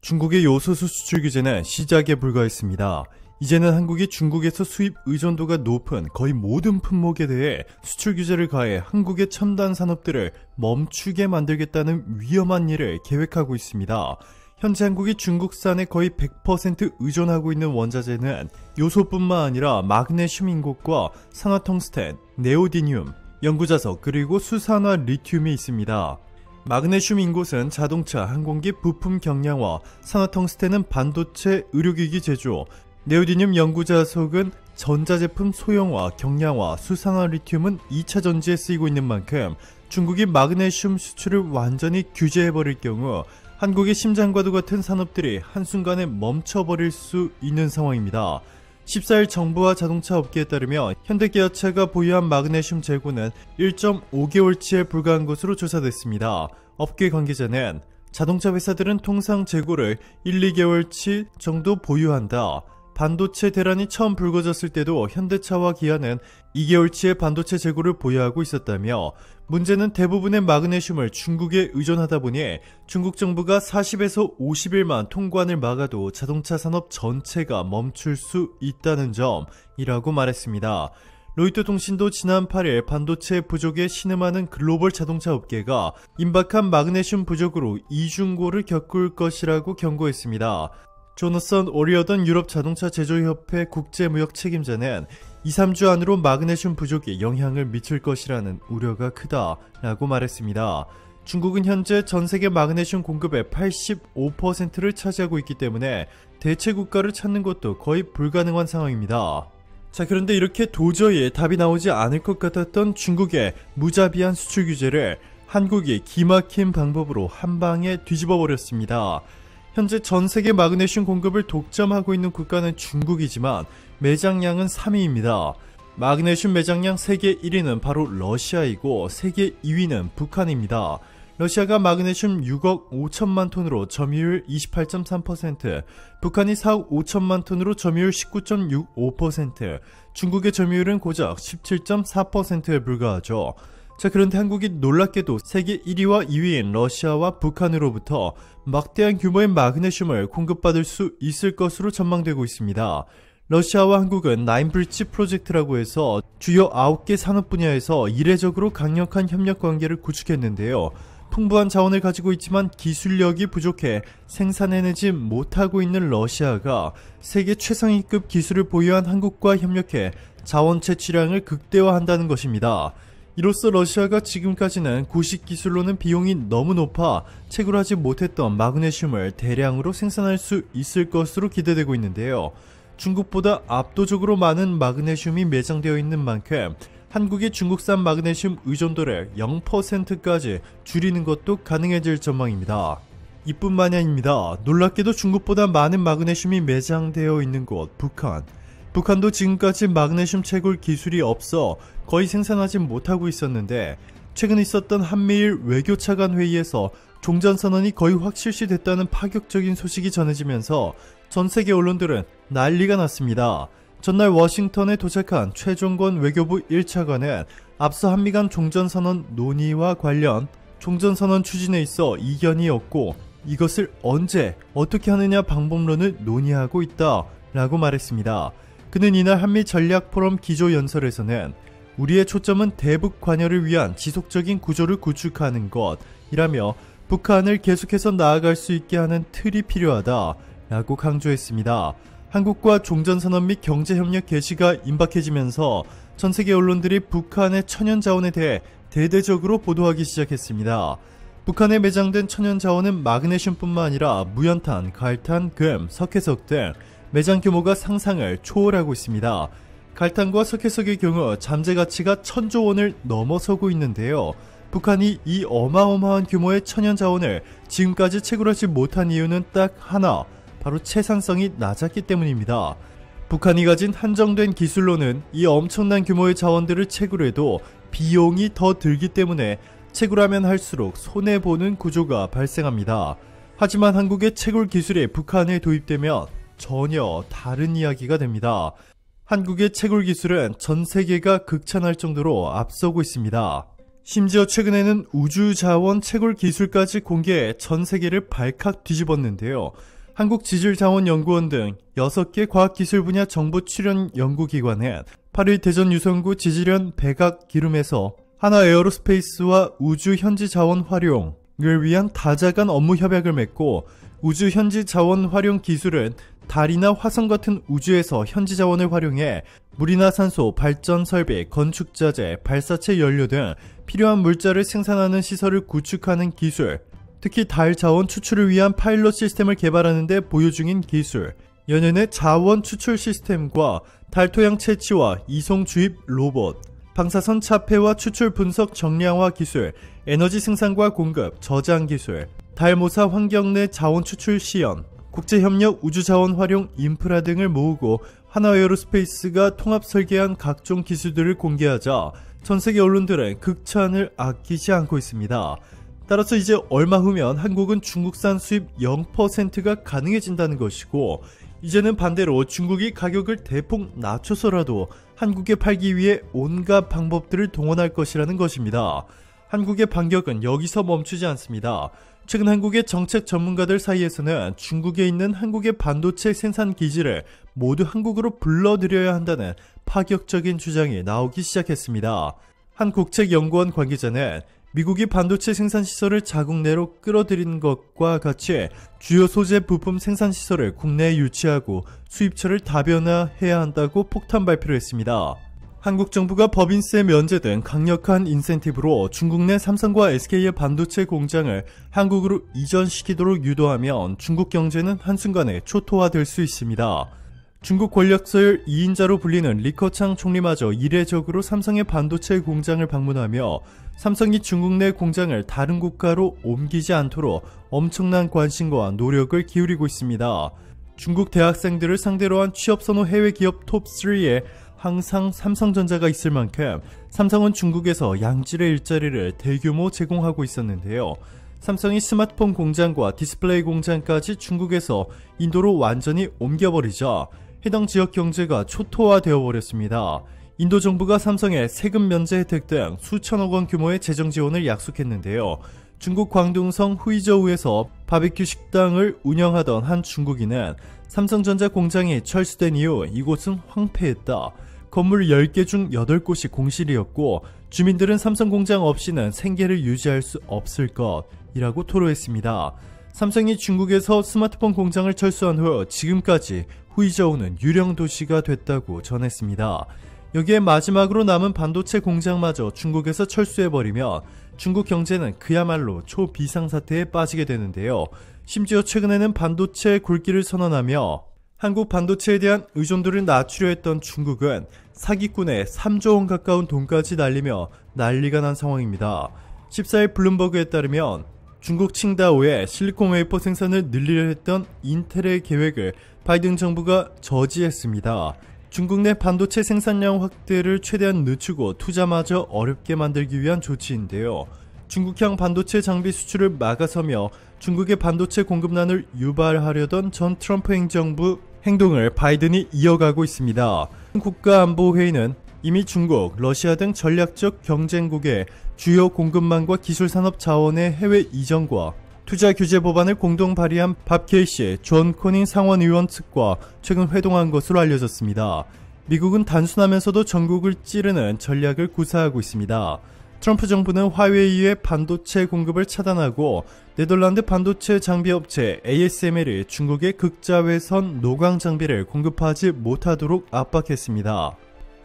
중국의 요소수 수출 규제는 시작에 불과했습니다. 이제는 한국이 중국에서 수입 의존도가 높은 거의 모든 품목에 대해 수출 규제를 가해 한국의 첨단 산업들을 멈추게 만들겠다는 위험한 일을 계획하고 있습니다. 현재 한국이 중국산에 거의 100% 의존하고 있는 원자재는 요소뿐만 아니라 마그네슘 인곳과 산화텅스텐, 네오디듐, 연구자석 그리고 수산화 리튬이 있습니다. 마그네슘 인곳은 자동차, 항공기 부품 경량화, 산화텅스텐은 반도체, 의료기기 제조, 네오디듐 연구자석은 전자제품 소형화, 경량화, 수산화 리튬은 2차 전지에 쓰이고 있는 만큼 중국이 마그네슘 수출을 완전히 규제해버릴 경우 한국의 심장과도 같은 산업들이 한순간에 멈춰버릴 수 있는 상황입니다. 14일 정부와 자동차 업계에 따르면 현대기아차가 보유한 마그네슘 재고는 1.5개월치에 불과한 것으로 조사됐습니다. 업계 관계자는 자동차 회사들은 통상 재고를 1-2개월치 정도 보유한다. 반도체 대란이 처음 불거졌을 때도 현대차와 기아는 2개월치의 반도체 재고를 보유하고 있었다며 문제는 대부분의 마그네슘을 중국에 의존하다 보니 중국 정부가 40에서 50일만 통관을 막아도 자동차 산업 전체가 멈출 수 있다는 점이라고 말했습니다. 로이터 통신도 지난 8일 반도체 부족에 신음하는 글로벌 자동차 업계가 임박한 마그네슘 부족으로 이중고를 겪을 것이라고 경고했습니다. 조너선 오리어던 유럽 자동차 제조협회 국제무역 책임자는 2-3주 안으로 마그네슘 부족에 영향을 미칠 것이라는 우려가 크다라고 말했습니다. 중국은 현재 전세계 마그네슘 공급의 85%를 차지하고 있기 때문에 대체 국가를 찾는 것도 거의 불가능한 상황입니다. 자, 그런데 이렇게 도저히 답이 나오지 않을 것 같았던 중국의 무자비한 수출 규제를 한국이 기막힌 방법으로 한방에 뒤집어 버렸습니다. 현재 전세계 마그네슘 공급을 독점하고 있는 국가는 중국이지만 매장량은 3위입니다. 마그네슘 매장량 세계 1위는 바로 러시아이고 세계 2위는 북한입니다. 러시아가 마그네슘 6억 5천만 톤으로 점유율 28.3%, 북한이 4억 5천만 톤으로 점유율 19.65%, 중국의 점유율은 고작 17.4%에 불과하죠. 자, 그런데 한국이 놀랍게도 세계 1위와 2위인 러시아와 북한으로부터 막대한 규모의 마그네슘을 공급받을 수 있을 것으로 전망되고 있습니다. 러시아와 한국은 나인브리지 프로젝트라고 해서 주요 9개 산업 분야에서 이례적으로 강력한 협력 관계를 구축했는데요. 풍부한 자원을 가지고 있지만 기술력이 부족해 생산해내지 못하고 있는 러시아가 세계 최상위급 기술을 보유한 한국과 협력해 자원 채취량을 극대화한다는 것입니다. 이로써 러시아가 지금까지는 구식 기술로는 비용이 너무 높아 채굴하지 못했던 마그네슘을 대량으로 생산할 수 있을 것으로 기대되고 있는데요. 중국보다 압도적으로 많은 마그네슘이 매장되어 있는 만큼 한국의 중국산 마그네슘 의존도를 0%까지 줄이는 것도 가능해질 전망입니다. 이뿐만이 아닙니다. 놀랍게도 중국보다 많은 마그네슘이 매장되어 있는 곳 북한. 북한도 지금까지 마그네슘 채굴 기술이 없어 거의 생산하지 못하고 있었는데 최근 있었던 한미일 외교차관 회의에서 종전선언이 거의 확실시됐다는 파격적인 소식이 전해지면서 전세계 언론들은 난리가 났습니다. 전날 워싱턴에 도착한 최종권 외교부 1차관은 앞서 한미 간 종전선언 논의와 관련 종전선언 추진에 있어 이견이 없고 이것을 언제 어떻게 하느냐 방법론을 논의하고 있다 라고 말했습니다. 그는 이날 한미 전략포럼 기조연설에서는 우리의 초점은 대북 관여를 위한 지속적인 구조를 구축하는 것이라며 북한을 계속해서 나아갈 수 있게 하는 틀이 필요하다 라고 강조했습니다. 한국과 종전선언 및 경제협력 개시가 임박해지면서 전세계 언론들이 북한의 천연자원에 대해 대대적으로 보도하기 시작했습니다. 북한에 매장된 천연자원은 마그네슘뿐만 아니라 무연탄, 갈탄, 금, 석회석 등 매장 규모가 상상을 초월하고 있습니다. 갈탄과 석회석의 경우 잠재 가치가 1000조 원을 넘어서고 있는데요. 북한이 이 어마어마한 규모의 천연자원을 지금까지 채굴하지 못한 이유는 딱 하나, 바로 채산성이 낮았기 때문입니다. 북한이 가진 한정된 기술로는 이 엄청난 규모의 자원들을 채굴해도 비용이 더 들기 때문에 채굴하면 할수록 손해보는 구조가 발생합니다. 하지만 한국의 채굴 기술이 북한에 도입되면 전혀 다른 이야기가 됩니다. 한국의 채굴 기술은 전 세계가 극찬할 정도로 앞서고 있습니다. 심지어 최근에는 우주자원 채굴 기술까지 공개해 전 세계를 발칵 뒤집었는데요. 한국지질자원연구원 등 6개 과학기술 분야 정보 출연 연구기관은 8일 대전 유성구 지질현 백악 기름에서 하나에어로스페이스와 우주 현지 자원 활용을 위한 다자간 업무 협약을 맺고, 우주 현지 자원 활용 기술은 달이나 화성 같은 우주에서 현지 자원을 활용해 물이나 산소, 발전 설비, 건축 자재, 발사체 연료 등 필요한 물자를 생산하는 시설을 구축하는 기술, 특히 달 자원 추출을 위한 파일럿 시스템을 개발하는 데 보유 중인 기술, 연연의 자원 추출 시스템과 달 토양 채취와 이송 주입 로봇, 방사선 차폐와 추출 분석 정량화 기술, 에너지 생산과 공급, 저장 기술, 달 모사 환경 내 자원 추출 시연, 국제협력 우주자원 활용 인프라 등을 모으고 하나에어로스페이스가 통합 설계한 각종 기술들을 공개하자 전세계 언론들은 극찬을 아끼지 않고 있습니다. 따라서 이제 얼마 후면 한국은 중국산 수입 0%가 가능해진다는 것이고, 이제는 반대로 중국이 가격을 대폭 낮춰서라도 한국에 팔기 위해 온갖 방법들을 동원할 것이라는 것입니다. 한국의 반격은 여기서 멈추지 않습니다. 최근 한국의 정책 전문가들 사이에서는 중국에 있는 한국의 반도체 생산 기지를 모두 한국으로 불러들여야 한다는 파격적인 주장이 나오기 시작했습니다. 한 국책연구원 관계자는 미국이 반도체 생산시설을 자국 내로 끌어들이는 것과 같이 주요 소재 부품 생산시설을 국내에 유치하고 수입처를 다변화해야 한다고 폭탄 발표를 했습니다. 한국 정부가 법인세 면제 등 강력한 인센티브로 중국 내 삼성과 SK의 반도체 공장을 한국으로 이전시키도록 유도하면 중국 경제는 한순간에 초토화될 수 있습니다. 중국 권력서열 2인자로 불리는 리커창 총리마저 이례적으로 삼성의 반도체 공장을 방문하며 삼성이 중국 내 공장을 다른 국가로 옮기지 않도록 엄청난 관심과 노력을 기울이고 있습니다. 중국 대학생들을 상대로 한 취업선호 해외 기업 톱3에 항상 삼성전자가 있을 만큼 삼성은 중국에서 양질의 일자리를 대규모 제공하고 있었는데요. 삼성이 스마트폰 공장과 디스플레이 공장까지 중국에서 인도로 완전히 옮겨버리자 해당 지역 경제가 초토화되어 버렸습니다. 인도 정부가 삼성에 세금 면제 혜택 등 수천억 원 규모의 재정 지원을 약속했는데요. 중국 광둥성 후이저우에서 바비큐 식당을 운영하던 한 중국인은 삼성전자 공장이 철수된 이후 이곳은 황폐했다. 건물 10개 중 8곳이 공실이었고 주민들은 삼성 공장 없이는 생계를 유지할 수 없을 것이라고 토로했습니다. 삼성이 중국에서 스마트폰 공장을 철수한 후 지금까지 후이저우는 유령 도시가 됐다고 전했습니다. 여기에 마지막으로 남은 반도체 공장마저 중국에서 철수해버리면 중국 경제는 그야말로 초비상사태에 빠지게 되는데요. 심지어 최근에는 반도체 굴기를 선언하며 한국 반도체에 대한 의존도를 낮추려 했던 중국은 사기꾼에 3조 원 가까운 돈까지 날리며 난리가 난 상황입니다. 14일 블룸버그에 따르면 중국 칭다오의 실리콘 웨이퍼 생산을 늘리려 했던 인텔의 계획을 바이든 정부가 저지했습니다. 중국 내 반도체 생산량 확대를 최대한 늦추고 투자마저 어렵게 만들기 위한 조치인데요. 중국향 반도체 장비 수출을 막아서며 중국의 반도체 공급난을 유발하려던 전 트럼프 행정부 행동을 바이든이 이어가고 있습니다. 국가안보회의는 이미 중국, 러시아 등 전략적 경쟁국의 주요 공급망과 기술산업 자원의 해외 이전과 투자 규제 법안을 공동 발의한 밥 케이시 존 코닝 상원의원 측과 최근 회동한 것으로 알려졌습니다. 미국은 단순하면서도 전국을 찌르는 전략을 구사하고 있습니다. 트럼프 정부는 화웨이의 반도체 공급을 차단하고 네덜란드 반도체 장비업체 ASML이 중국의 극자외선 노광 장비를 공급하지 못하도록 압박했습니다.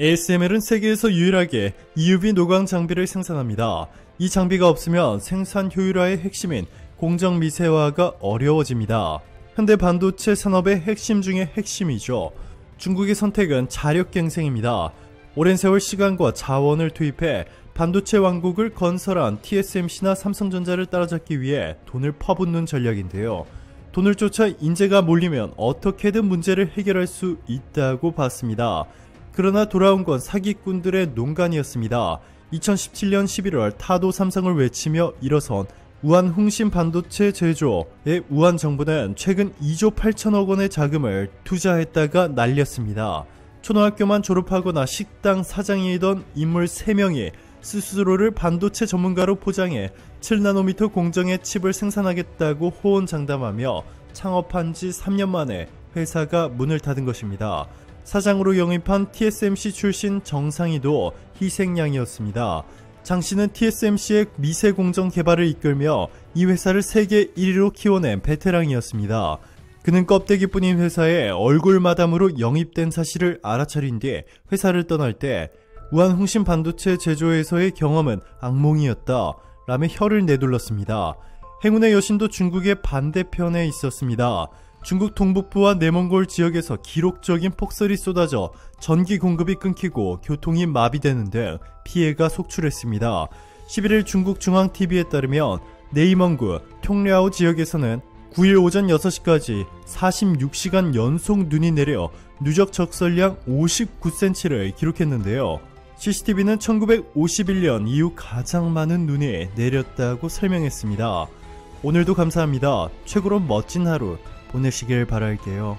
ASML은 세계에서 유일하게 EUV 노광 장비를 생산합니다. 이 장비가 없으면 생산 효율화의 핵심인 공정 미세화가 어려워집니다. 현대 반도체 산업의 핵심 중의 핵심이죠. 중국의 선택은 자력갱생입니다. 오랜 세월 시간과 자원을 투입해 반도체 왕국을 건설한 TSMC나 삼성전자를 따라잡기 위해 돈을 퍼붓는 전략인데요. 돈을 쫓아 인재가 몰리면 어떻게든 문제를 해결할 수 있다고 봤습니다. 그러나 돌아온 건 사기꾼들의 농간이었습니다. 2017년 11월 타도 삼성을 외치며 일어선 우한 흥신 반도체 제조의 우한 정부는 최근 2조 8천억 원의 자금을 투자했다가 날렸습니다. 초등학교만 졸업하거나 식당 사장이던 인물 3명이 스스로를 반도체 전문가로 포장해 7나노미터 공정의 칩을 생산하겠다고 호언장담하며 창업한 지 3년 만에 회사가 문을 닫은 것입니다. 사장으로 영입한 TSMC 출신 정상희도 희생양이었습니다. 장 씨는 TSMC의 미세 공정 개발을 이끌며 이 회사를 세계 1위로 키워낸 베테랑이었습니다. 그는 껍데기뿐인 회사에 얼굴마담으로 영입된 사실을 알아차린 뒤 회사를 떠날 때 우한홍신 반도체 제조에서의 경험은 악몽이었다 라며 혀를 내둘렀습니다. 행운의 여신도 중국의 반대편에 있었습니다. 중국 동북부와 내몽골 지역에서 기록적인 폭설이 쏟아져 전기 공급이 끊기고 교통이 마비되는 등 피해가 속출했습니다. 11일 중국 중앙TV에 따르면 네이멍구, 통랴오 지역에서는 9일 오전 6시까지 46시간 연속 눈이 내려 누적 적설량 59cm를 기록했는데요. CCTV는 1951년 이후 가장 많은 눈이 내렸다고 설명했습니다. 오늘도 감사합니다. 최고로 멋진 하루 보내시길 바랄게요.